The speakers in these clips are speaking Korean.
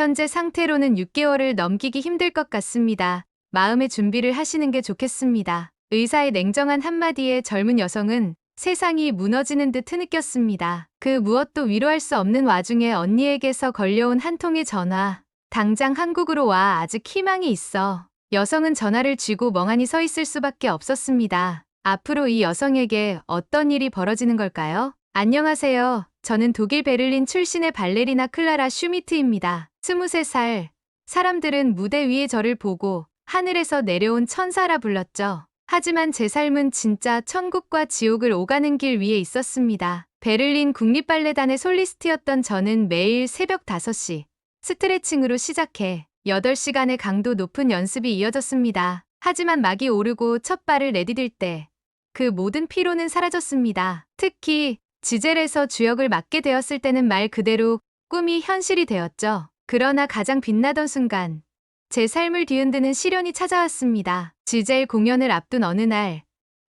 현재 상태로는 6개월을 넘기기 힘들 것 같습니다. 마음의 준비를 하시는 게 좋겠습니다. 의사의 냉정한 한마디에 젊은 여성은 세상이 무너지는 듯 흐느꼈습니다. 그 무엇도 위로할 수 없는 와중에 언니에게서 걸려온 한 통의 전화. 당장 한국으로 와, 아직 희망이 있어. 여성은 전화를 쥐고 멍하니 서 있을 수밖에 없었습니다. 앞으로 이 여성에게 어떤 일이 벌어지는 걸까요? 안녕하세요. 저는 독일 베를린 출신의 발레리나 클라라 슈미트입니다. 23살. 사람들은 무대 위에 저를 보고 하늘에서 내려온 천사라 불렀죠. 하지만 제 삶은 진짜 천국과 지옥을 오가는 길 위에 있었습니다. 베를린 국립발레단의 솔리스트였던 저는 매일 새벽 5시 스트레칭으로 시작해 8시간의 강도 높은 연습이 이어졌습니다. 하지만 막이 오르고 첫 발을 내디딜 때 그 모든 피로는 사라졌습니다. 특히 지젤에서 주역을 맡게 되었을 때는 말 그대로 꿈이 현실이 되었죠. 그러나 가장 빛나던 순간 제 삶을 뒤흔드는 시련이 찾아왔습니다. 지젤 공연을 앞둔 어느 날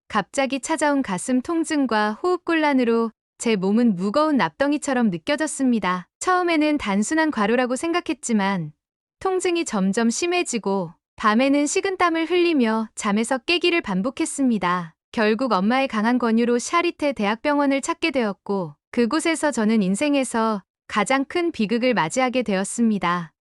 갑자기 찾아온 가슴 통증과 호흡곤란으로 제 몸은 무거운 납덩이처럼 느껴졌습니다. 처음에는 단순한 과로라고 생각했지만 통증이 점점 심해지고 밤에는 식은땀을 흘리며 잠에서 깨기를 반복했습니다. 결국 엄마의 강한 권유로 샤리테 대학병원을 찾게 되었고 그곳에서 저는 인생에서 가장 큰 비극을 맞이하게 되었습니다.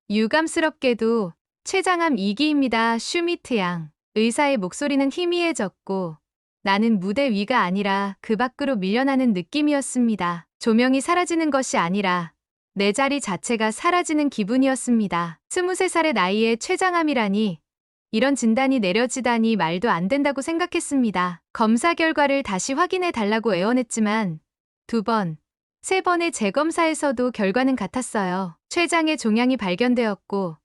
유감스럽게도 췌장암 2기입니다. 슈미트 양. 의사의 목소리는 희미해졌고 나는 무대 위가 아니라 그 밖으로 밀려나는 느낌이었습니다. 조명이 사라지는 것이 아니라 내 자리 자체가 사라지는 기분이었습니다. 23살의 나이에 췌장암이라니, 이런 진단이 내려지다니 말도 안 된다고 생각했습니다. 검사 결과를 다시 확인해 달라고 애원했지만 2번, 3번의 재검사에서도 결과는 같았어요. 췌장의 종양이 발견되었고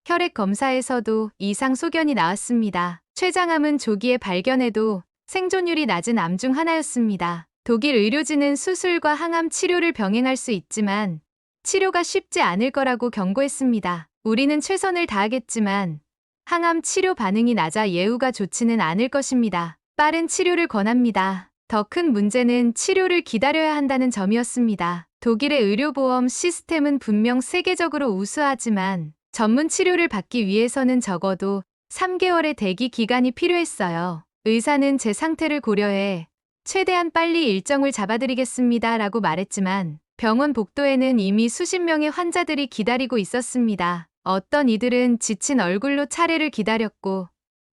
혈액 검사에서도 이상 소견이 나왔습니다. 췌장암은 조기에 발견해도 생존율이 낮은 암 중 하나였습니다. 독일 의료진은 수술과 항암 치료를 병행할 수 있지만 치료가 쉽지 않을 거라고 경고했습니다. 우리는 최선을 다하겠지만 항암 치료 반응이 낮아 예후가 좋지는 않을 것입니다. 빠른 치료를 권합니다. 더 큰 문제는 치료를 기다려야 한다는 점이었습니다. 독일의 의료보험 시스템은 분명 세계적으로 우수하지만 전문 치료를 받기 위해서는 적어도 3개월의 대기 기간이 필요했어요. 의사는 제 상태를 고려해 최대한 빨리 일정을 잡아드리겠습니다 라고 말했지만 병원 복도에는 이미 수십 명의 환자들이 기다리고 있었습니다. 어떤 이들은 지친 얼굴로 차례를 기다렸고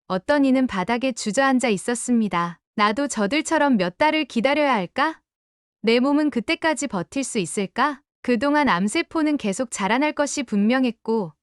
어떤 이는 바닥에 주저앉아 있었습니다. 나도 저들처럼 몇 달을 기다려야 할까? 내 몸은 그때까지 버틸 수 있을까? 그동안 암세포는 계속 자라날 것이 분명했고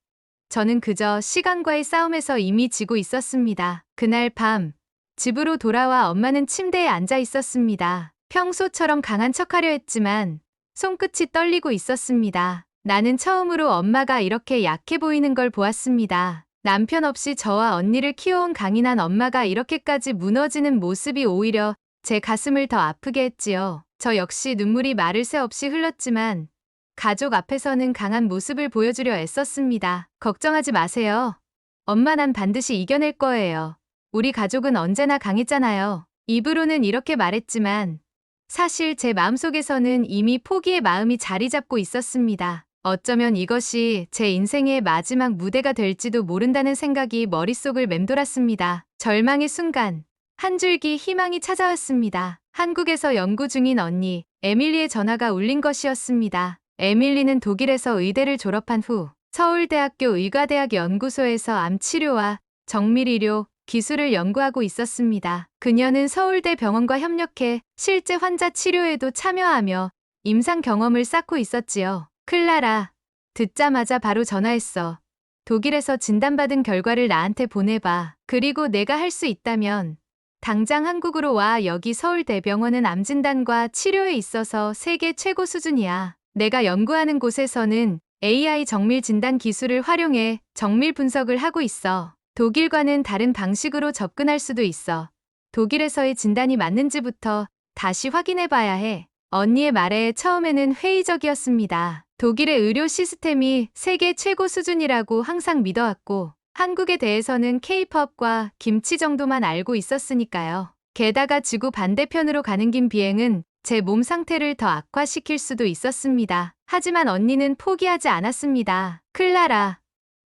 저는 그저 시간과의 싸움에서 이미 지고 있었습니다. 그날 밤 집으로 돌아와 엄마는 침대에 앉아 있었습니다. 평소처럼 강한 척하려 했지만 손끝이 떨리고 있었습니다. 나는 처음으로 엄마가 이렇게 약해 보이는 걸 보았습니다. 남편 없이 저와 언니를 키워온 강인한 엄마가 이렇게까지 무너지는 모습이 오히려 제 가슴을 더 아프게 했지요. 저 역시 눈물이 마를 새 없이 흘렀지만 가족 앞에서는 강한 모습을 보여주려 애썼습니다. 걱정하지 마세요. 엄마, 난 반드시 이겨낼 거예요. 우리 가족은 언제나 강했잖아요. 입으로는 이렇게 말했지만 사실 제 마음속에서는 이미 포기의 마음이 자리 잡고 있었습니다. 어쩌면 이것이 제 인생의 마지막 무대가 될지도 모른다는 생각이 머릿속을 맴돌았습니다. 절망의 순간 한 줄기 희망이 찾아왔습니다. 한국에서 연구 중인 언니 에밀리의 전화가 울린 것이었습니다. 에밀리는 독일에서 의대를 졸업한 후 서울대학교 의과대학 연구소에서 암치료와 정밀의료 기술을 연구하고 있었습니다. 그녀는 서울대 병원과 협력해 실제 환자 치료에도 참여하며 임상 경험을 쌓고 있었지요. 클라라, 듣자마자 바로 전화했어. 독일에서 진단받은 결과를 나한테 보내봐. 그리고 내가 할 수 있다면 당장 한국으로 와. 여기 서울대병원은 암 진단과 치료에 있어서 세계 최고 수준이야. 내가 연구하는 곳에서는 AI 정밀 진단 기술을 활용해 정밀 분석을 하고 있어. 독일과는 다른 방식으로 접근할 수도 있어. 독일에서의 진단이 맞는지부터 다시 확인해 봐야 해. 언니의 말에 처음에는 회의적이었습니다. 독일의 의료 시스템이 세계 최고 수준이라고 항상 믿어왔고 한국에 대해서는 K-팝과 김치 정도만 알고 있었으니까요. 게다가 지구 반대편으로 가는 긴 비행은 제 몸 상태를 더 악화시킬 수도 있었습니다. 하지만 언니는 포기하지 않았습니다. 클라라,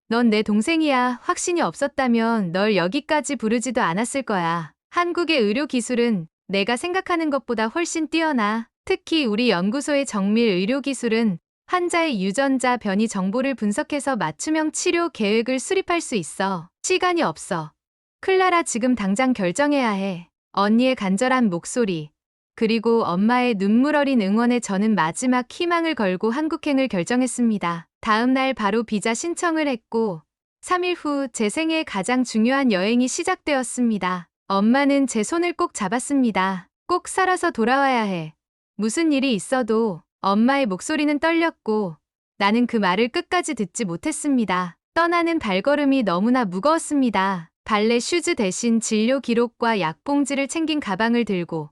넌 내 동생이야. 확신이 없었다면 널 여기까지 부르지도 않았을 거야. 한국의 의료 기술은 내가 생각하는 것보다 훨씬 뛰어나. 특히 우리 연구소의 정밀 의료 기술은 환자의 유전자 변이 정보를 분석해서 맞춤형 치료 계획을 수립할 수 있어. 시간이 없어. 클라라, 지금 당장 결정해야 해. 언니의 간절한 목소리, 그리고 엄마의 눈물 어린 응원에 저는 마지막 희망을 걸고 한국행을 결정했습니다. 다음 날 바로 비자 신청을 했고 3일 후 제 생애 가장 중요한 여행이 시작되었습니다. 엄마는 제 손을 꼭 잡았습니다. 꼭 살아서 돌아와야 해. 무슨 일이 있어도. 엄마의 목소리는 떨렸고 나는 그 말을 끝까지 듣지 못했습니다. 떠나는 발걸음이 너무나 무거웠습니다. 발레 슈즈 대신 진료 기록과 약봉지를 챙긴 가방을 들고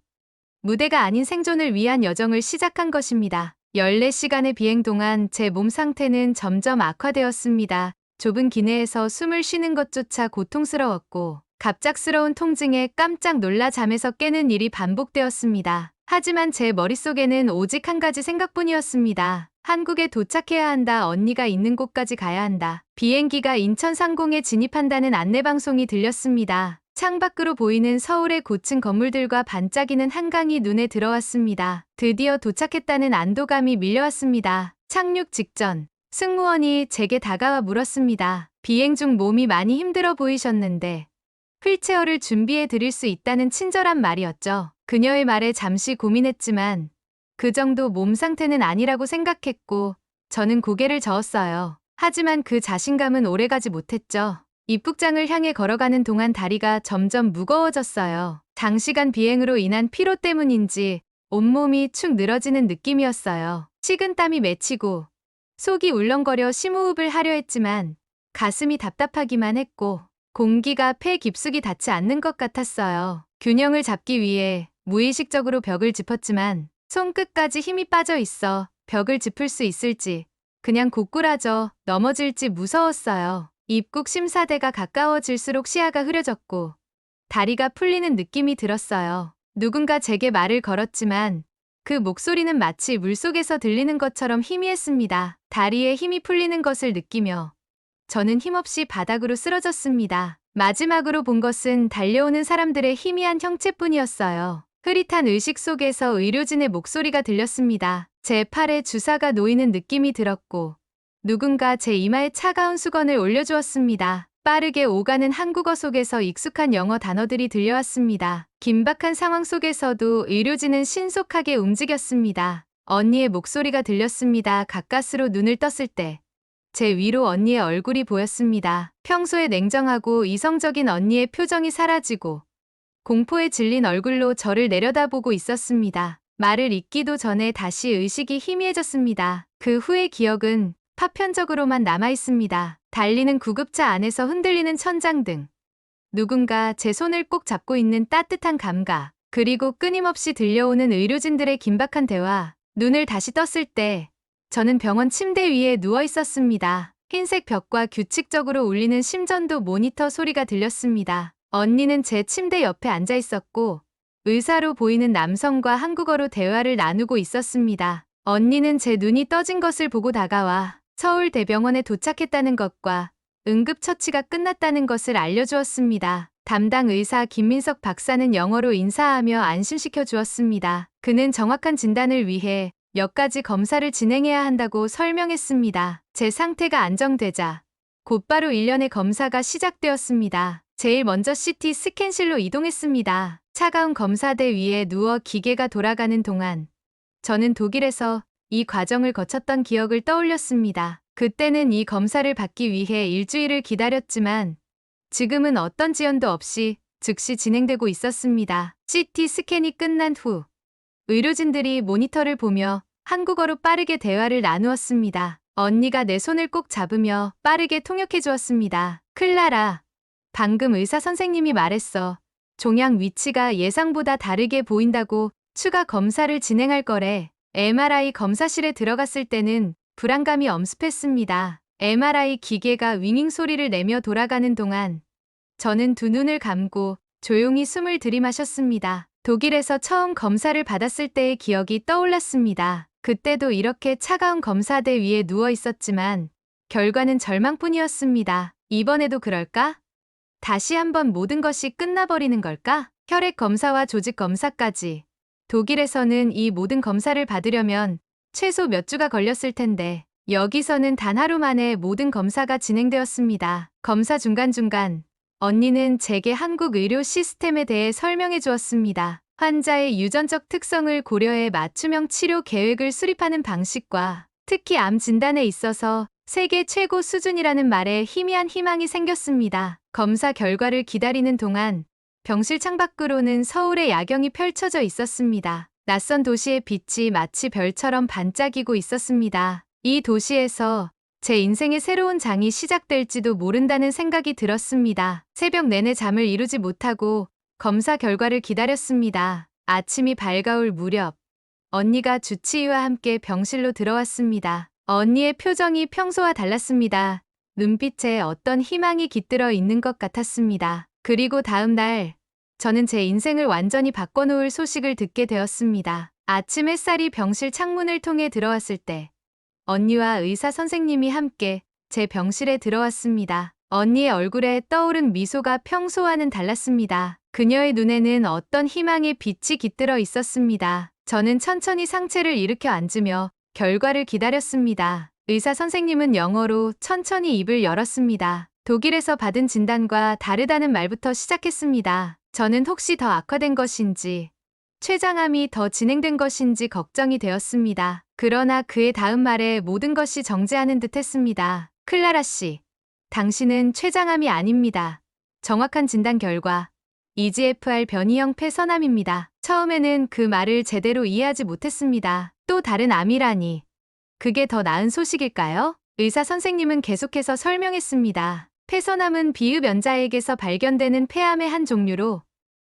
무대가 아닌 생존을 위한 여정을 시작한 것입니다. 14시간의 비행 동안 제 몸 상태는 점점 악화되었습니다. 좁은 기내에서 숨을 쉬는 것조차 고통스러웠고 갑작스러운 통증에 깜짝 놀라 잠에서 깨는 일이 반복되었습니다. 하지만 제 머릿속에는 오직 한 가지 생각뿐이었습니다. 한국에 도착해야 한다. 언니가 있는 곳까지 가야 한다. 비행기가 인천 상공에 진입한다는 안내방송이 들렸습니다. 창밖으로 보이는 서울의 고층 건물들과 반짝이는 한강이 눈에 들어왔습니다. 드디어 도착했다는 안도감이 밀려왔습니다. 착륙 직전 승무원이 제게 다가와 물었습니다. 비행 중 몸이 많이 힘들어 보이셨는데 휠체어를 준비해 드릴 수 있다는 친절한 말이었죠. 그녀의 말에 잠시 고민했지만 그 정도 몸 상태는 아니라고 생각했고 저는 고개를 저었어요. 하지만 그 자신감은 오래가지 못했죠. 입국장을 향해 걸어가는 동안 다리가 점점 무거워졌어요. 장시간 비행으로 인한 피로 때문인지 온몸이 축 늘어지는 느낌이었어요. 식은땀이 맺히고 속이 울렁거려 심호흡을 하려 했지만 가슴이 답답하기만 했고 공기가 폐 깊숙이 닿지 않는 것 같았어요. 균형을 잡기 위해 무의식적으로 벽을 짚었지만 손끝까지 힘이 빠져 있어 벽을 짚을 수 있을지 그냥 고꾸라져 넘어질지 무서웠어요. 입국 심사대가 가까워질수록 시야가 흐려졌고 다리가 풀리는 느낌이 들었어요. 누군가 제게 말을 걸었지만 그 목소리는 마치 물속에서 들리는 것처럼 희미했습니다. 다리에 힘이 풀리는 것을 느끼며 저는 힘없이 바닥으로 쓰러졌습니다. 마지막으로 본 것은 달려오는 사람들의 희미한 형체뿐이었어요. 흐릿한 의식 속에서 의료진의 목소리가 들렸습니다. 제 팔에 주사가 놓이는 느낌이 들었고 누군가 제 이마에 차가운 수건을 올려주었습니다. 빠르게 오가는 한국어 속에서 익숙한 영어 단어들이 들려왔습니다. 긴박한 상황 속에서도 의료진은 신속하게 움직였습니다. 언니의 목소리가 들렸습니다. 가까스로 눈을 떴을 때 제 위로 언니의 얼굴이 보였습니다. 평소에 냉정하고 이성적인 언니의 표정이 사라지고 공포에 질린 얼굴로 저를 내려다보고 있었습니다. 말을 잇기도 전에 다시 의식이 희미해졌습니다. 그 후의 기억은 파편적으로만 남아있습니다. 달리는 구급차 안에서 흔들리는 천장등, 누군가 제 손을 꼭 잡고 있는 따뜻한 감각, 그리고 끊임없이 들려오는 의료진들의 긴박한 대화. 눈을 다시 떴을 때 저는 병원 침대 위에 누워 있었습니다. 흰색 벽과 규칙적으로 울리는 심전도 모니터 소리가 들렸습니다. 언니는 제 침대 옆에 앉아 있었고 의사로 보이는 남성과 한국어로 대화를 나누고 있었습니다. 언니는 제 눈이 떠진 것을 보고 다가와 서울대병원에 도착했다는 것과 응급처치가 끝났다는 것을 알려주었습니다. 담당 의사 김민석 박사는 영어로 인사하며 안심시켜 주었습니다. 그는 정확한 진단을 위해 몇 가지 검사를 진행해야 한다고 설명했습니다. 제 상태가 안정되자 곧바로 일련의 검사가 시작되었습니다. 제일 먼저 CT 스캔실로 이동했습니다. 차가운 검사대 위에 누워 기계가 돌아가는 동안 저는 독일에서 이 과정을 거쳤던 기억을 떠올렸습니다. 그때는 이 검사를 받기 위해 일주일을 기다렸지만 지금은 어떤 지연도 없이 즉시 진행되고 있었습니다. CT 스캔이 끝난 후 의료진들이 모니터를 보며 한국어로 빠르게 대화를 나누었습니다. 언니가 내 손을 꼭 잡으며 빠르게 통역해 주었습니다. 클라라, 방금 의사 선생님이 말했어. 종양 위치가 예상보다 다르게 보인다고 추가 검사를 진행할 거래. MRI 검사실에 들어갔을 때는 불안감이 엄습했습니다. MRI 기계가 윙윙 소리를 내며 돌아가는 동안 저는 두 눈을 감고 조용히 숨을 들이마셨습니다. 독일에서 처음 검사를 받았을 때의 기억이 떠올랐습니다. 그때도 이렇게 차가운 검사대 위에 누워 있었지만 결과는 절망뿐이었습니다. 이번에도 그럴까? 다시 한번 모든 것이 끝나버리는 걸까? 혈액 검사와 조직 검사까지. 독일에서는 이 모든 검사를 받으려면 최소 몇 주가 걸렸을 텐데 여기서는 단 하루 만에 모든 검사가 진행되었습니다. 검사 중간중간 언니는 제게 한국 의료 시스템에 대해 설명해 주었습니다. 환자의 유전적 특성을 고려해 맞춤형 치료 계획을 수립하는 방식과 특히 암 진단에 있어서 세계 최고 수준이라는 말에 희미한 희망이 생겼습니다. 검사 결과를 기다리는 동안 병실 창밖으로는 서울의 야경이 펼쳐져 있었습니다. 낯선 도시의 빛이 마치 별처럼 반짝이고 있었습니다. 이 도시에서 제 인생의 새로운 장이 시작될지도 모른다는 생각이 들었습니다. 새벽 내내 잠을 이루지 못하고 검사 결과를 기다렸습니다. 아침이 밝아올 무렵 언니가 주치의와 함께 병실로 들어왔습니다. 언니의 표정이 평소와 달랐습니다. 눈빛에 어떤 희망이 깃들어 있는 것 같았습니다. 그리고 다음 날 저는 제 인생을 완전히 바꿔놓을 소식을 듣게 되었습니다. 아침 햇살이 병실 창문을 통해 들어왔을 때 언니와 의사 선생님이 함께 제 병실에 들어왔습니다. 언니의 얼굴에 떠오른 미소가 평소와는 달랐습니다. 그녀의 눈에는 어떤 희망의 빛이 깃들어 있었습니다. 저는 천천히 상체를 일으켜 앉으며 결과를 기다렸습니다. 의사 선생님은 영어로 천천히 입을 열었습니다. 독일에서 받은 진단과 다르다는 말부터 시작했습니다. 저는 혹시 더 악화된 것인지, 췌장암이 더 진행된 것인지 걱정이 되었습니다. 그러나 그의 다음 말에 모든 것이 정지하는 듯 했습니다. 클라라 씨, 당신은 췌장암이 아닙니다. 정확한 진단 결과, EGFR 변이형 폐선암입니다. 처음에는 그 말을 제대로 이해하지 못했습니다. 또 다른 암이라니. 그게 더 나은 소식일까요? 의사 선생님은 계속해서 설명했습니다. 폐선암은 비흡연자에게서 발견되는 폐암의 한 종류로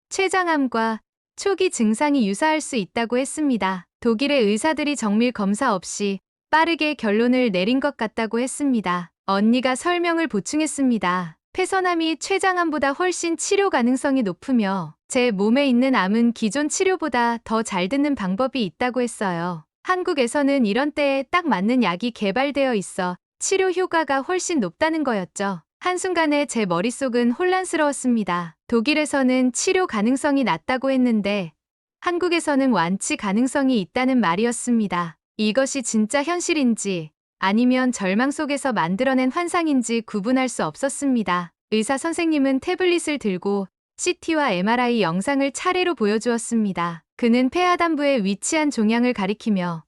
췌장암과 초기 증상이 유사할 수 있다고 했습니다. 독일의 의사들이 정밀 검사 없이 빠르게 결론을 내린 것 같다고 했습니다. 언니가 설명을 보충했습니다. 폐선암이 췌장암보다 훨씬 치료 가능성이 높으며 제 몸에 있는 암은 기존 치료보다 더 잘 듣는 방법이 있다고 했어요. 한국에서는 이런 때에 딱 맞는 약이 개발되어 있어 치료 효과가 훨씬 높다는 거였죠. 한순간에 제 머릿속은 혼란스러웠습니다. 독일에서는 치료 가능성이 낮다고 했는데 한국에서는 완치 가능성이 있다는 말이었습니다. 이것이 진짜 현실인지 아니면 절망 속에서 만들어낸 환상인지 구분할 수 없었습니다. 의사 선생님은 태블릿을 들고 CT와 MRI 영상을 차례로 보여주었습니다. 그는 폐하단부에 위치한 종양을 가리키며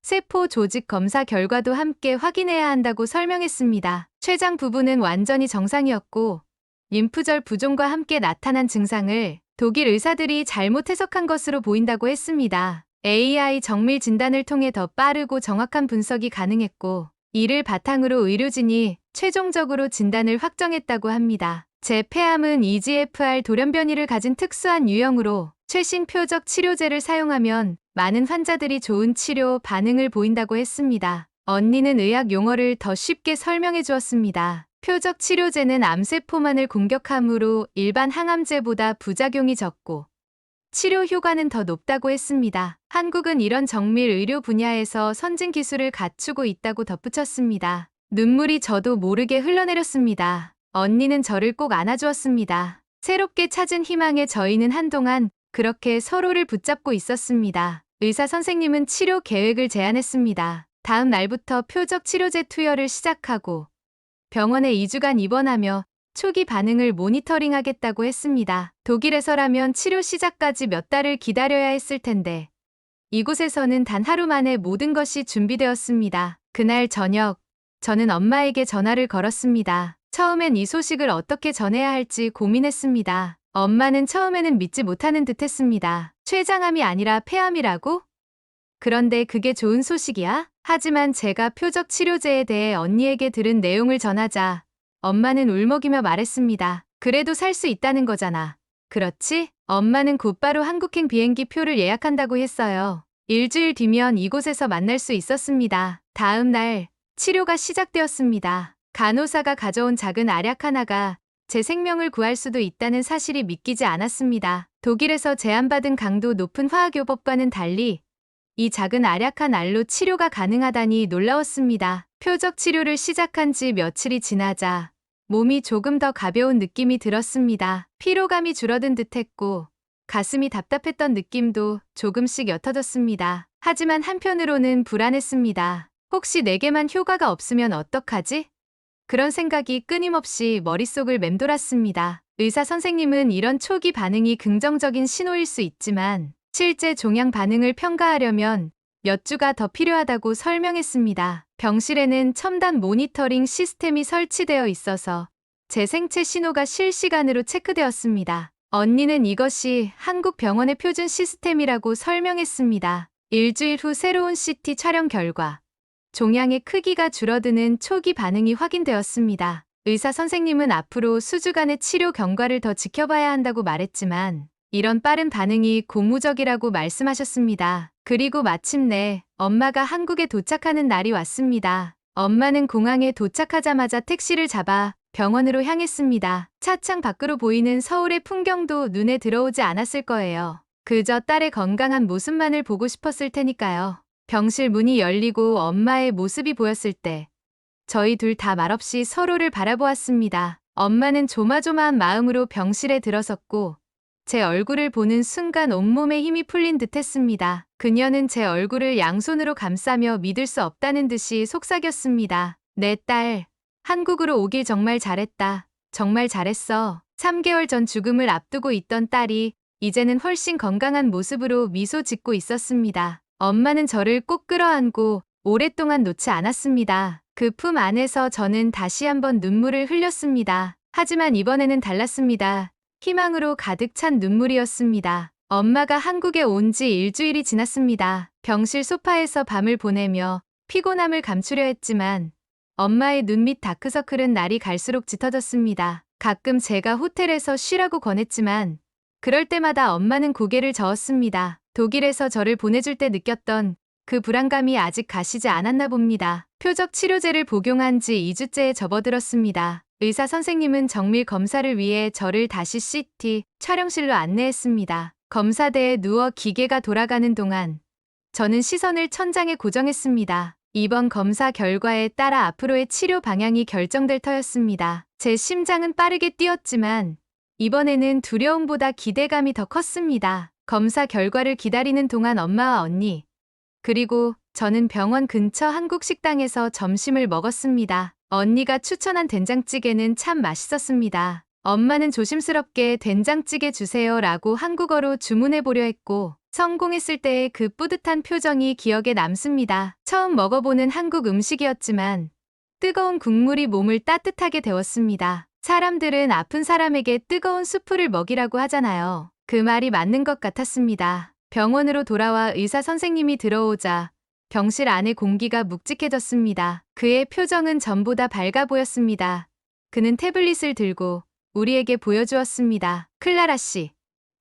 세포 조직 검사 결과도 함께 확인해야 한다고 설명했습니다. 췌장 부분은 완전히 정상이었고 림프절 부종과 함께 나타난 증상을 독일 의사들이 잘못 해석한 것으로 보인다고 했습니다. AI 정밀 진단을 통해 더 빠르고 정확한 분석이 가능했고 이를 바탕으로 의료진이 최종적으로 진단을 확정했다고 합니다. 제 폐암은 EGFR 돌연변이를 가진 특수한 유형으로 최신 표적 치료제를 사용하면 많은 환자들이 좋은 치료 반응을 보인다고 했습니다. 언니는 의학 용어를 더 쉽게 설명해 주었습니다. 표적 치료제는 암세포만을 공격하므로 일반 항암제보다 부작용이 적고 치료 효과는 더 높다고 했습니다. 한국은 이런 정밀 의료 분야에서 선진 기술을 갖추고 있다고 덧붙였습니다. 눈물이 저도 모르게 흘러내렸습니다. 언니는 저를 꼭 안아주었습니다. 새롭게 찾은 희망에 저희는 한동안 그렇게 서로를 붙잡고 있었습니다. 의사 선생님은 치료 계획을 제안했습니다. 다음 날부터 표적 치료제 투여를 시작하고 병원에 2주간 입원하며 초기 반응을 모니터링하겠다고 했습니다. 독일에서라면 치료 시작까지 몇 달을 기다려야 했을 텐데 이곳에서는 단 하루 만에 모든 것이 준비되었습니다. 그날 저녁, 저는 엄마에게 전화를 걸었습니다. 처음엔 이 소식을 어떻게 전해야 할지 고민했습니다. 엄마는 처음에는 믿지 못하는 듯 했습니다. 췌장암이 아니라 폐암이라고? 그런데 그게 좋은 소식이야? 하지만 제가 표적 치료제에 대해 언니에게 들은 내용을 전하자 엄마는 울먹이며 말했습니다. 그래도 살 수 있다는 거잖아. 그렇지? 엄마는 곧바로 한국행 비행기 표를 예약한다고 했어요. 일주일 뒤면 이곳에서 만날 수 있었습니다. 다음 날 치료가 시작되었습니다. 간호사가 가져온 작은 알약 하나가 제 생명을 구할 수도 있다는 사실이 믿기지 않았습니다. 독일에서 제안받은 강도 높은 화학요법과는 달리 이 작은 알약 한 알로 치료가 가능하다니 놀라웠습니다. 표적 치료를 시작한 지 며칠이 지나자 몸이 조금 더 가벼운 느낌이 들었습니다. 피로감이 줄어든 듯했고 가슴이 답답했던 느낌도 조금씩 옅어졌습니다. 하지만 한편으로는 불안했습니다. 혹시 내게만 효과가 없으면 어떡하지? 그런 생각이 끊임없이 머릿속을 맴돌았습니다. 의사 선생님은 이런 초기 반응이 긍정적인 신호일 수 있지만 실제 종양 반응을 평가하려면 몇 주가 더 필요하다고 설명했습니다. 병실에는 첨단 모니터링 시스템이 설치되어 있어서 제 생체 신호가 실시간으로 체크되었습니다. 언니는 이것이 한국 병원의 표준 시스템이라고 설명했습니다. 일주일 후 새로운 CT 촬영 결과 종양의 크기가 줄어드는 초기 반응이 확인되었습니다. 의사 선생님은 앞으로 수주간의 치료 경과를 더 지켜봐야 한다고 말했지만 이런 빠른 반응이 고무적이라고 말씀하셨습니다. 그리고 마침내 엄마가 한국에 도착하는 날이 왔습니다. 엄마는 공항에 도착하자마자 택시를 잡아 병원으로 향했습니다. 차창 밖으로 보이는 서울의 풍경도 눈에 들어오지 않았을 거예요. 그저 딸의 건강한 모습만을 보고 싶었을 테니까요. 병실 문이 열리고 엄마의 모습이 보였을 때 저희 둘 다 말없이 서로를 바라보았습니다. 엄마는 조마조마한 마음으로 병실에 들어섰고 제 얼굴을 보는 순간 온몸에 힘이 풀린 듯했습니다. 그녀는 제 얼굴을 양손으로 감싸며 믿을 수 없다는 듯이 속삭였습니다. 내 딸, 한국으로 오길 정말 잘했다. 정말 잘했어. 3개월 전 죽음을 앞두고 있던 딸이 이제는 훨씬 건강한 모습으로 미소 짓고 있었습니다. 엄마는 저를 꼭 끌어안고 오랫동안 놓지 않았습니다. 그 품 안에서 저는 다시 한번 눈물을 흘렸습니다. 하지만 이번에는 달랐습니다. 희망으로 가득 찬 눈물이었습니다. 엄마가 한국에 온 지 일주일이 지났습니다. 병실 소파에서 밤을 보내며 피곤함을 감추려 했지만 엄마의 눈 밑 다크서클은 날이 갈수록 짙어졌습니다. 가끔 제가 호텔에서 쉬라고 권했지만 그럴 때마다 엄마는 고개를 저었습니다. 독일에서 저를 보내줄 때 느꼈던 그 불안감이 아직 가시지 않았나 봅니다. 표적 치료제를 복용한 지 2주째에 접어들었습니다. 의사 선생님은 정밀 검사를 위해 저를 다시 CT 촬영실로 안내했습니다. 검사대에 누워 기계가 돌아가는 동안 저는 시선을 천장에 고정했습니다. 이번 검사 결과에 따라 앞으로의 치료 방향이 결정될 터였습니다. 제 심장은 빠르게 뛰었지만 이번에는 두려움보다 기대감이 더 컸습니다. 검사 결과를 기다리는 동안 엄마와 언니, 그리고 저는 병원 근처 한국 식당에서 점심을 먹었습니다. 언니가 추천한 된장찌개는 참 맛있었습니다. 엄마는 조심스럽게 된장찌개 주세요 라고 한국어로 주문해 보려 했고 성공했을 때의 그 뿌듯한 표정이 기억에 남습니다. 처음 먹어보는 한국 음식이었지만 뜨거운 국물이 몸을 따뜻하게 데웠습니다. 사람들은 아픈 사람에게 뜨거운 수프를 먹이라고 하잖아요. 그 말이 맞는 것 같았습니다. 병원으로 돌아와 의사 선생님이 들어오자 병실 안의 공기가 묵직해졌습니다. 그의 표정은 전보다 밝아 보였습니다. 그는 태블릿을 들고 우리에게 보여주었습니다. 클라라 씨,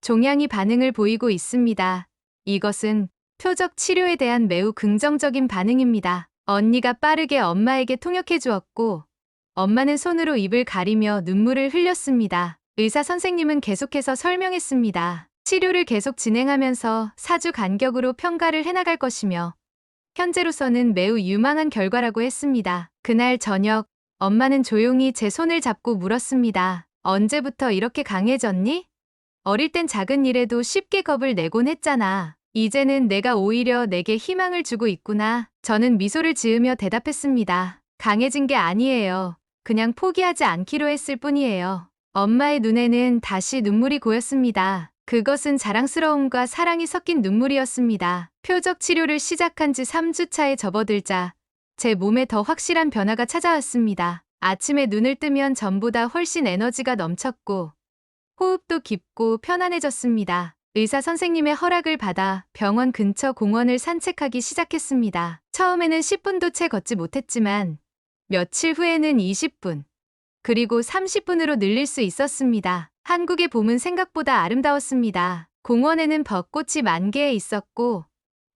종양이 반응을 보이고 있습니다. 이것은 표적 치료에 대한 매우 긍정적인 반응입니다. 언니가 빠르게 엄마에게 통역해 주었고 엄마는 손으로 입을 가리며 눈물을 흘렸습니다. 의사 선생님은 계속해서 설명했습니다. 치료를 계속 진행하면서 4주 간격으로 평가를 해나갈 것이며 현재로서는 매우 유망한 결과라고 했습니다. 그날 저녁 엄마는 조용히 제 손을 잡고 물었습니다. 언제부터 이렇게 강해졌니? 어릴 땐 작은 일에도 쉽게 겁을 내곤 했잖아. 이제는 내가 오히려 내게 희망을 주고 있구나. 저는 미소를 지으며 대답했습니다. 강해진 게 아니에요. 그냥 포기하지 않기로 했을 뿐이에요. 엄마의 눈에는 다시 눈물이 고였습니다. 그것은 자랑스러움과 사랑이 섞인 눈물이었습니다. 표적 치료를 시작한 지 3주 차에 접어들자 제 몸에 더 확실한 변화가 찾아왔습니다. 아침에 눈을 뜨면 전보다 훨씬 에너지가 넘쳤고 호흡도 깊고 편안해졌습니다. 의사 선생님의 허락을 받아 병원 근처 공원을 산책하기 시작했습니다. 처음에는 10분도 채 걷지 못했지만 며칠 후에는 20분, 그리고 30분으로 늘릴 수 있었습니다. 한국의 봄은 생각보다 아름다웠습니다. 공원에는 벚꽃이 만개해 있었고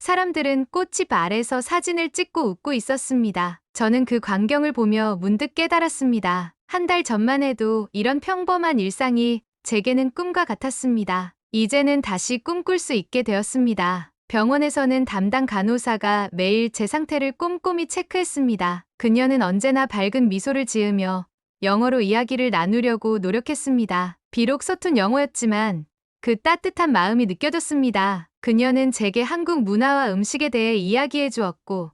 사람들은 꽃집 아래서 사진을 찍고 웃고 있었습니다. 저는 그 광경을 보며 문득 깨달았습니다. 한 달 전만 해도 이런 평범한 일상이 제게는 꿈과 같았습니다. 이제는 다시 꿈꿀 수 있게 되었습니다. 병원에서는 담당 간호사가 매일 제 상태를 꼼꼼히 체크했습니다. 그녀는 언제나 밝은 미소를 지으며 영어로 이야기를 나누려고 노력했습니다. 비록 서툰 영어였지만 그 따뜻한 마음이 느껴졌습니다. 그녀는 제게 한국 문화와 음식에 대해 이야기해 주었고,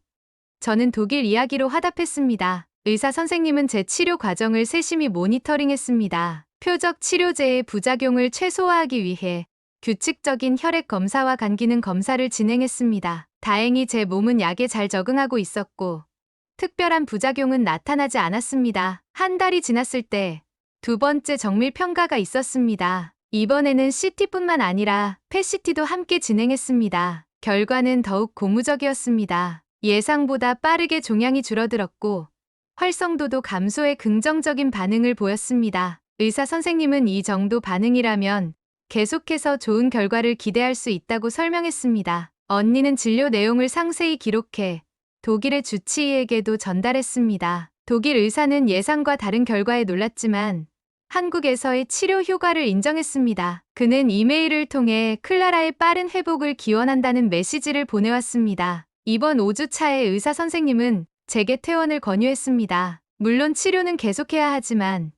저는 독일 이야기로 화답했습니다. 의사 선생님은 제 치료 과정을 세심히 모니터링했습니다. 표적 치료제의 부작용을 최소화하기 위해 규칙적인 혈액 검사와 간 기능 검사를 진행했습니다. 다행히 제 몸은 약에 잘 적응하고 있었고, 특별한 부작용은 나타나지 않았습니다. 한 달이 지났을 때 두 번째 정밀 평가가 있었습니다. 이번에는 CT뿐만 아니라 PET-CT도 함께 진행했습니다. 결과는 더욱 고무적이었습니다. 예상보다 빠르게 종양이 줄어들었고 활성도도 감소해 긍정적인 반응을 보였습니다. 의사 선생님은 이 정도 반응이라면 계속해서 좋은 결과를 기대할 수 있다고 설명했습니다. 언니는 진료 내용을 상세히 기록해 독일의 주치의에게도 전달했습니다. 독일 의사는 예상과 다른 결과에 놀랐지만 한국에서의 치료 효과를 인정했습니다. 그는 이메일을 통해 클라라의 빠른 회복을 기원한다는 메시지를 보내왔습니다. 이번 5주차에 의사 선생님은 제게 퇴원을 권유했습니다. 물론 치료는 계속해야 하지만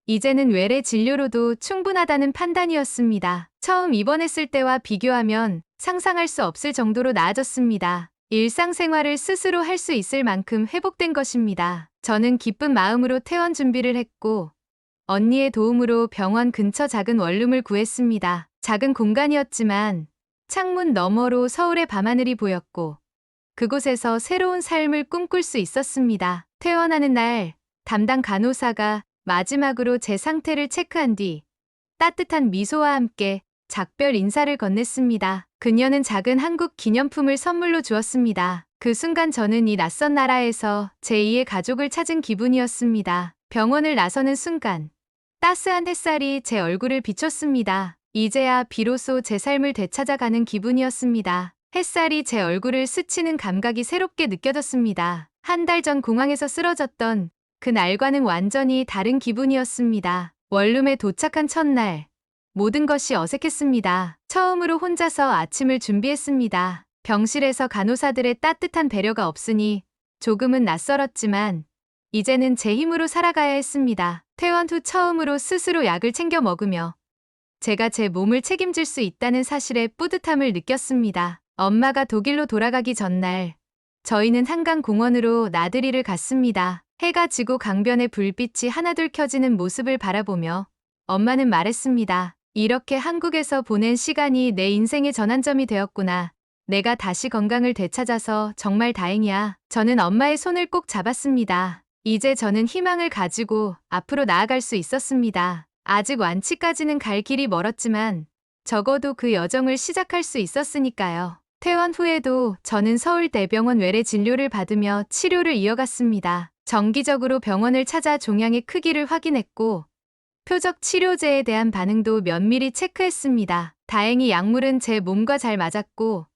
이제는 외래 진료로도 충분하다는 판단이었습니다. 처음 입원했을 때와 비교하면 상상할 수 없을 정도로 나아졌습니다. 일상생활을 스스로 할 수 있을 만큼 회복된 것입니다. 저는 기쁜 마음으로 퇴원 준비를 했고 언니의 도움으로 병원 근처 작은 원룸을 구했습니다. 작은 공간이었지만 창문 너머로 서울의 밤하늘이 보였고 그곳에서 새로운 삶을 꿈꿀 수 있었습니다. 퇴원하는 날 담당 간호사가 마지막으로 제 상태를 체크한 뒤 따뜻한 미소와 함께 작별 인사를 건넸습니다. 그녀는 작은 한국 기념품을 선물로 주었습니다. 그 순간 저는 이 낯선 나라에서 제2의 가족을 찾은 기분이었습니다. 병원을 나서는 순간 따스한 햇살이 제 얼굴을 비췄습니다. 이제야 비로소 제 삶을 되찾아가는 기분이었습니다. 햇살이 제 얼굴을 스치는 감각이 새롭게 느껴졌습니다. 한 달 전 공항에서 쓰러졌던 그 날과는 완전히 다른 기분이었습니다. 원룸에 도착한 첫날, 모든 것이 어색했습니다. 처음으로 혼자서 아침을 준비했습니다. 병실에서 간호사들의 따뜻한 배려가 없으니 조금은 낯설었지만 이제는 제 힘으로 살아가야 했습니다. 퇴원 후 처음으로 스스로 약을 챙겨 먹으며 제가 제 몸을 책임질 수 있다는 사실에 뿌듯함을 느꼈습니다. 엄마가 독일로 돌아가기 전날 저희는 한강 공원으로 나들이를 갔습니다. 해가 지고 강변의 불빛이 하나둘 켜지는 모습을 바라보며 엄마는 말했습니다. 이렇게 한국에서 보낸 시간이 내 인생의 전환점이 되었구나. 내가 다시 건강을 되찾아서 정말 다행이야. 저는 엄마의 손을 꼭 잡았습니다. 이제 저는 희망을 가지고 앞으로 나아갈 수 있었습니다. 아직 완치까지는 갈 길이 멀었지만 적어도 그 여정을 시작할 수 있었으니까요. 퇴원 후에도 저는 서울대병원 외래 진료를 받으며 치료를 이어갔습니다. 정기적으로 병원을 찾아 종양의 크기를 확인했고 표적 치료제에 대한 반응도 면밀히 체크했습니다. 다행히 약물은 제 몸과 잘 맞았고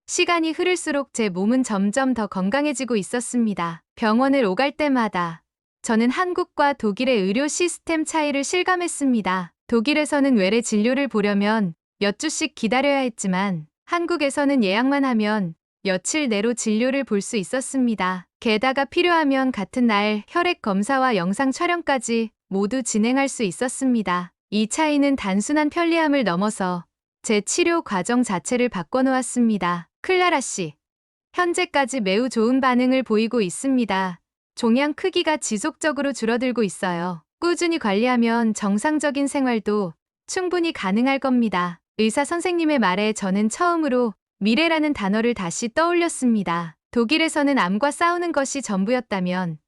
시간이 흐를수록 제 몸은 점점 더 건강해지고 있었습니다. 병원을 오갈 때마다 저는 한국과 독일의 의료 시스템 차이를 실감했습니다. 독일에서는 외래 진료를 보려면 몇 주씩 기다려야 했지만 한국에서는 예약만 하면 며칠 내로 진료를 볼 수 있었습니다. 게다가 필요하면 같은 날 혈액 검사와 영상 촬영까지 모두 진행할 수 있었습니다. 이 차이는 단순한 편리함을 넘어서 제 치료 과정 자체를 바꿔놓았습니다. 클라라 씨, 현재까지 매우 좋은 반응을 보이고 있습니다. 종양 크기가 지속적으로 줄어들고 있어요. 꾸준히 관리하면 정상적인 생활도 충분히 가능할 겁니다. 의사 선생님의 말에 저는 처음으로 미래라는 단어를 다시 떠올렸습니다. 독일에서는 암과 싸우는 것이 전부였다면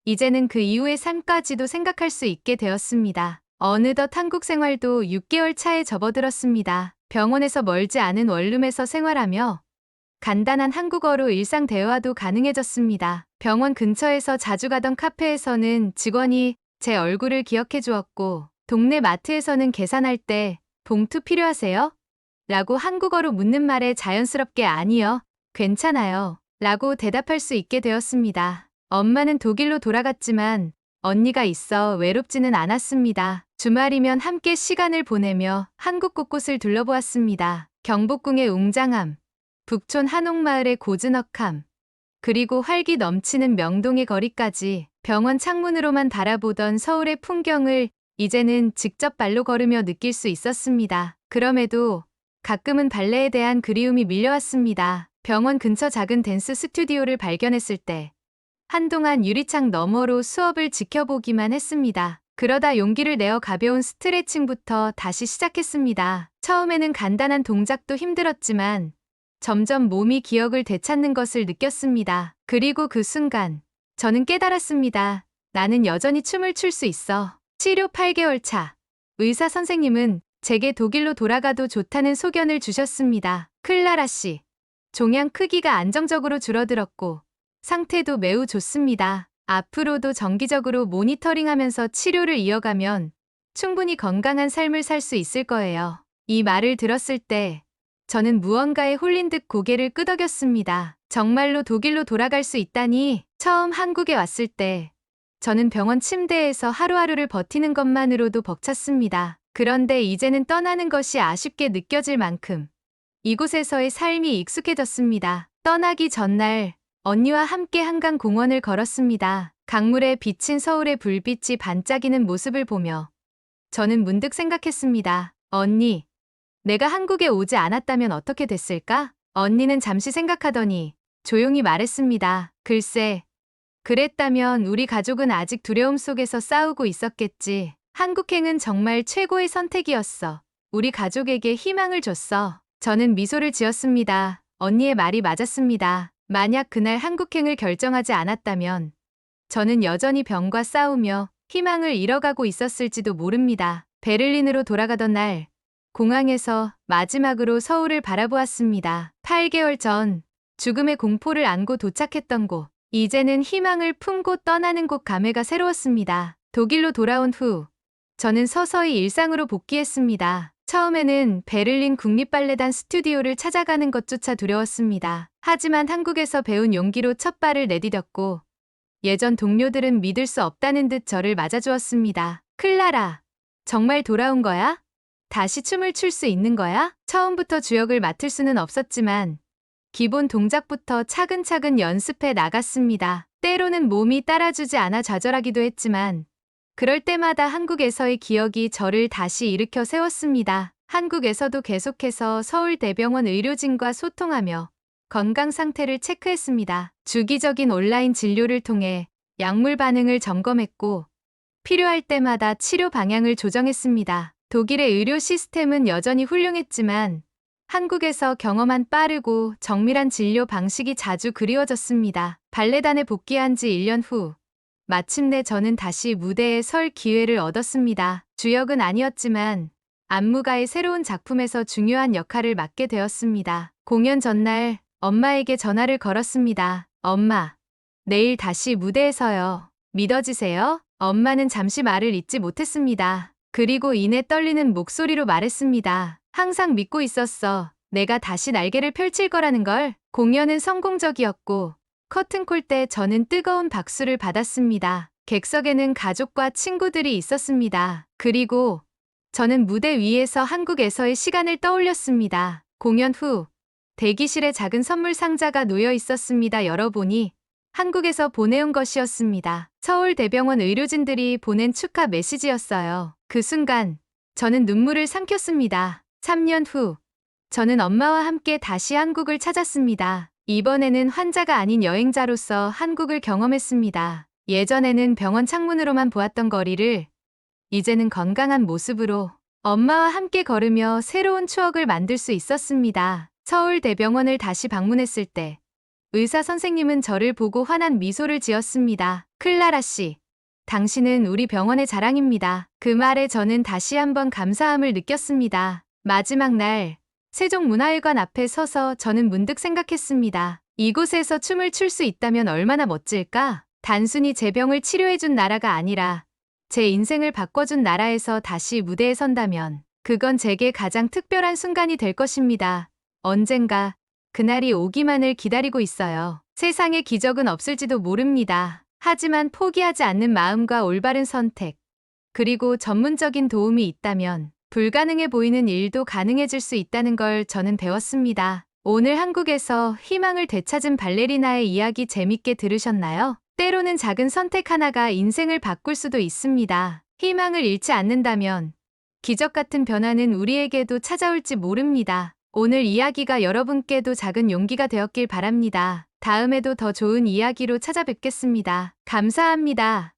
이제는 그 이후의 삶까지도 생각할 수 있게 되었습니다. 어느덧 한국 생활도 6개월 차에 접어들었습니다. 병원에서 멀지 않은 원룸에서 생활하며 간단한 한국어로 일상 대화도 가능해졌습니다. 병원 근처에서 자주 가던 카페에서는 직원이 제 얼굴을 기억해 주었고 동네 마트에서는 계산할 때 봉투 필요하세요? 라고 한국어로 묻는 말에 자연스럽게 아니요, 괜찮아요 라고 대답할 수 있게 되었습니다. 엄마는 독일로 돌아갔지만 언니가 있어 외롭지는 않았습니다. 주말이면 함께 시간을 보내며 한국 곳곳을 둘러보았습니다. 경복궁의 웅장함, 북촌 한옥마을의 고즈넉함, 그리고 활기 넘치는 명동의 거리까지 병원 창문으로만 바라보던 서울의 풍경을 이제는 직접 발로 걸으며 느낄 수 있었습니다. 그럼에도 가끔은 발레에 대한 그리움이 밀려왔습니다. 병원 근처 작은 댄스 스튜디오를 발견했을 때 한동안 유리창 너머로 수업을 지켜보기만 했습니다. 그러다 용기를 내어 가벼운 스트레칭부터 다시 시작했습니다. 처음에는 간단한 동작도 힘들었지만 점점 몸이 기억을 되찾는 것을 느꼈습니다. 그리고 그 순간 저는 깨달았습니다. 나는 여전히 춤을 출 수 있어. 치료 8개월 차. 의사 선생님은 제게 독일로 돌아가도 좋다는 소견을 주셨습니다. 클라라 씨. 종양 크기가 안정적으로 줄어들었고 상태도 매우 좋습니다. 앞으로도 정기적으로 모니터링하면서 치료를 이어가면 충분히 건강한 삶을 살 수 있을 거예요. 이 말을 들었을 때 저는 무언가에 홀린 듯 고개를 끄덕였습니다. 정말로 독일로 돌아갈 수 있다니. 처음 한국에 왔을 때 저는 병원 침대에서 하루하루를 버티는 것만으로도 벅찼습니다. 그런데 이제는 떠나는 것이 아쉽게 느껴질 만큼 이곳에서의 삶이 익숙해졌습니다. 떠나기 전날 언니와 함께 한강공원을 걸었습니다. 강물에 비친 서울의 불빛이 반짝이는 모습을 보며 저는 문득 생각했습니다. 언니, 내가 한국에 오지 않았다면 어떻게 됐을까? 언니는 잠시 생각하더니 조용히 말했습니다. 글쎄, 그랬다면 우리 가족은 아직 두려움 속에서 싸우고 있었겠지. 한국행은 정말 최고의 선택이었어. 우리 가족에게 희망을 줬어. 저는 미소를 지었습니다. 언니의 말이 맞았습니다. 만약 그날 한국행을 결정하지 않았다면 저는 여전히 병과 싸우며 희망을 잃어가고 있었을지도 모릅니다. 베를린으로 돌아가던 날 공항에서 마지막으로 서울을 바라보았습니다. 8개월 전 죽음의 공포를 안고 도착했던 곳. 이제는 희망을 품고 떠나는 곳. 감회가 새로웠습니다. 독일로 돌아온 후 저는 서서히 일상으로 복귀했습니다. 처음에는 베를린 국립발레단 스튜디오를 찾아가는 것조차 두려웠습니다. 하지만 한국에서 배운 용기로 첫 발을 내디뎠고 예전 동료들은 믿을 수 없다는 듯 저를 맞아주었습니다. 클라라, 정말 돌아온 거야? 다시 춤을 출 수 있는 거야? 처음부터 주역을 맡을 수는 없었지만 기본 동작부터 차근차근 연습해 나갔습니다. 때로는 몸이 따라주지 않아 좌절하기도 했지만 그럴 때마다 한국에서의 기억이 저를 다시 일으켜 세웠습니다. 한국에서도 계속해서 서울대병원 의료진과 소통하며 건강 상태를 체크했습니다. 주기적인 온라인 진료를 통해 약물 반응을 점검했고 필요할 때마다 치료 방향을 조정했습니다. 독일의 의료 시스템은 여전히 훌륭했지만 한국에서 경험한 빠르고 정밀한 진료 방식이 자주 그리워졌습니다. 발레단에 복귀한 지 1년 후 마침내 저는 다시 무대에 설 기회를 얻었습니다. 주역은 아니었지만 안무가의 새로운 작품에서 중요한 역할을 맡게 되었습니다. 공연 전날 엄마에게 전화를 걸었습니다. 엄마, 내일 다시 무대에 서요. 믿어지세요? 엄마는 잠시 말을 잇지 못했습니다. 그리고 이내 떨리는 목소리로 말했습니다. 항상 믿고 있었어. 내가 다시 날개를 펼칠 거라는 걸. 공연은 성공적이었고 커튼콜 때 저는 뜨거운 박수를 받았습니다. 객석에는 가족과 친구들이 있었습니다. 그리고 저는 무대 위에서 한국에서의 시간을 떠올렸습니다. 공연 후 대기실에 작은 선물 상자가 놓여 있었습니다. 열어보니 한국에서 보내온 것이었습니다. 서울대병원 의료진들이 보낸 축하 메시지였어요. 그 순간 저는 눈물을 삼켰습니다. 3년 후 저는 엄마와 함께 다시 한국을 찾았습니다. 이번에는 환자가 아닌 여행자로서 한국을 경험했습니다. 예전에는 병원 창문으로만 보았던 거리를 이제는 건강한 모습으로 엄마와 함께 걸으며 새로운 추억을 만들 수 있었습니다. 서울대병원을 다시 방문했을 때 의사 선생님은 저를 보고 환한 미소를 지었습니다. 클라라 씨, 당신은 우리 병원의 자랑입니다. 그 말에 저는 다시 한번 감사함을 느꼈습니다. 마지막 날 세종문화회관 앞에 서서 저는 문득 생각했습니다. 이곳에서 춤을 출 수 있다면 얼마나 멋질까? 단순히 제 병을 치료해준 나라가 아니라 제 인생을 바꿔준 나라에서 다시 무대에 선다면 그건 제게 가장 특별한 순간이 될 것입니다. 언젠가 그날이 오기만을 기다리고 있어요. 세상에 기적은 없을지도 모릅니다. 하지만 포기하지 않는 마음과 올바른 선택, 그리고 전문적인 도움이 있다면 불가능해 보이는 일도 가능해질 수 있다는 걸 저는 배웠습니다. 오늘 한국에서 희망을 되찾은 발레리나의 이야기 재밌게 들으셨나요? 때로는 작은 선택 하나가 인생을 바꿀 수도 있습니다. 희망을 잃지 않는다면 기적 같은 변화는 우리에게도 찾아올지 모릅니다. 오늘 이야기가 여러분께도 작은 용기가 되었길 바랍니다. 다음에도 더 좋은 이야기로 찾아뵙겠습니다. 감사합니다.